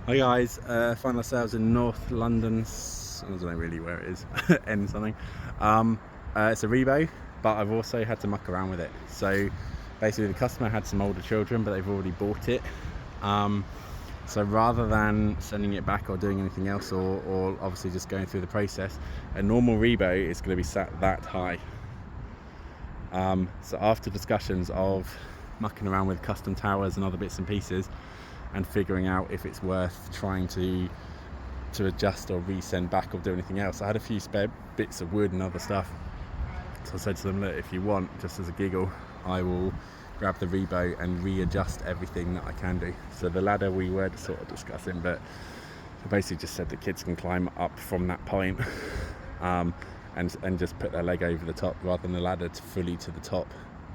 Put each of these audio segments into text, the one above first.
Hi guys, find ourselves in North London. I don't know really where it is, N something. It's a Rebo, but I've also had to muck around with it. So basically the customer had some older children, but they've already bought it. So rather than sending it back or doing anything else, or obviously just going through the process, a normal Rebo is going to be sat that high. So after discussions of mucking around with custom towers and other bits and pieces, and figuring out if it's worth trying to adjust or resend back or do anything else, I had a few spare bits of wood and other stuff. So I said to them, look, if you want, just as a giggle, I will grab the Rebo and readjust everything that I can do. So the ladder we were sort of discussing, but I basically just said the kids can climb up from that point and just put their leg over the top rather than the ladder fully to the top.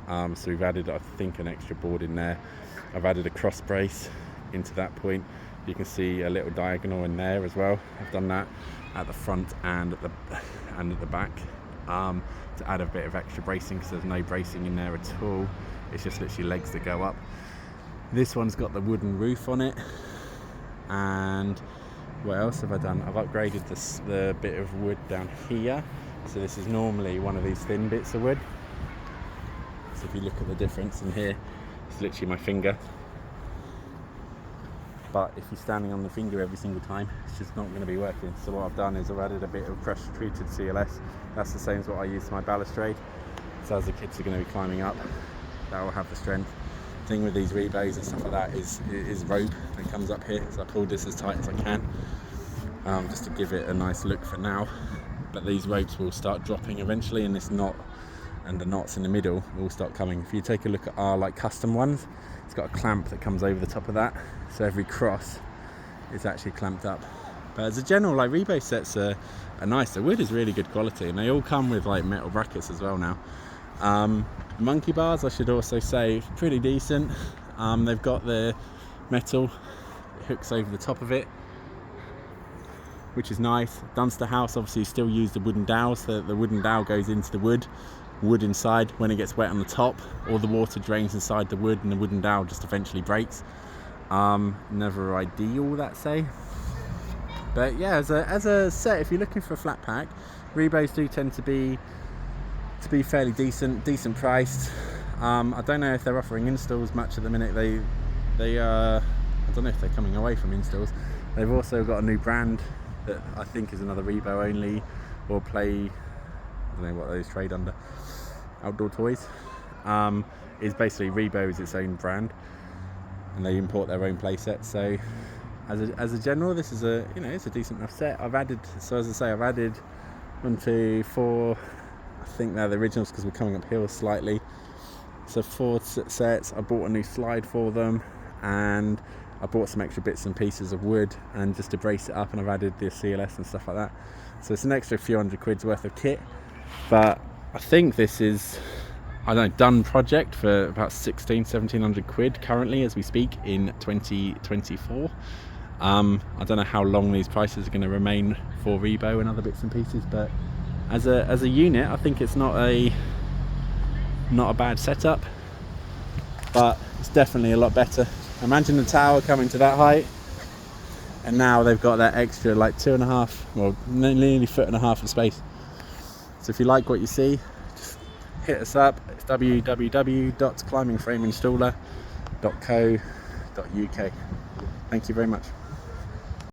So we've added, I think, an extra board in there. I've added a cross brace into that point. You can see a little diagonal in there as well. I've done that at the front and at the back to add a bit of extra bracing, because there's no bracing in there at all. It's just literally legs that go up. This one's got the wooden roof on it. And what else have I done? I've upgraded the bit of wood down here. So this is normally one of these thin bits of wood. So if you look at the difference in here, it's literally my finger. But if you're standing on the finger every single time, it's just not going to be working. So what I've done is I've added a bit of pressure treated CLS. That's the same as what I use for my balustrade. So as the kids are going to be climbing up, that will have the strength. The thing with these Rebos and stuff like that is rope that comes up here. So I pulled this as tight as I can, just to give it a nice look for now. But these ropes will start dropping eventually, and this knot and the knots in the middle will start coming. If you take a look at our custom ones, it's got a clamp that comes over the top of that, so every cross is actually clamped up. But as a general, Rebo sets are nice. The wood is really good quality, and they all come with metal brackets as well now. Monkey bars, I should also say, pretty decent. They've got the metal hooks over the top of it, which is nice. Dunster House obviously still use the wooden dowel, so the wooden dowel goes into the wood inside. When it gets wet on the top, all the water drains inside the wood, and the wooden dowel just eventually breaks. Never ideal, that say. But yeah, as a set, if you're looking for a flat pack, Rebos do tend to be fairly decent priced. I don't know if they're offering installs much at the minute. They I don't know if they're coming away from installs. They've also got a new brand that I think is another Rebo only, or play, I don't know what those trade under, outdoor toys. Is basically Rebo is its own brand, and they import their own play sets. So as a general, this is it's a decent enough set. I've added 1, 2, 4. I think they're the originals because we're coming up hills slightly. So 4 sets. I bought a new slide for them, and I bought some extra bits and pieces of wood and just to brace it up, and I've added the CLS and stuff like that. So it's an extra few £100 worth of kit. But I think this is, done project for about 1,700 quid currently as we speak in 2024. I don't know how long these prices are going to remain for Rebo and other bits and pieces, but as a unit, I think it's not a bad setup, but it's definitely a lot better. Imagine the tower coming to that height, and now they've got that extra 2.5, well, nearly 1.5 foot of space. So if you like what you see, just hit us up. It's www.climbingframeinstaller.co.uk. Thank you very much.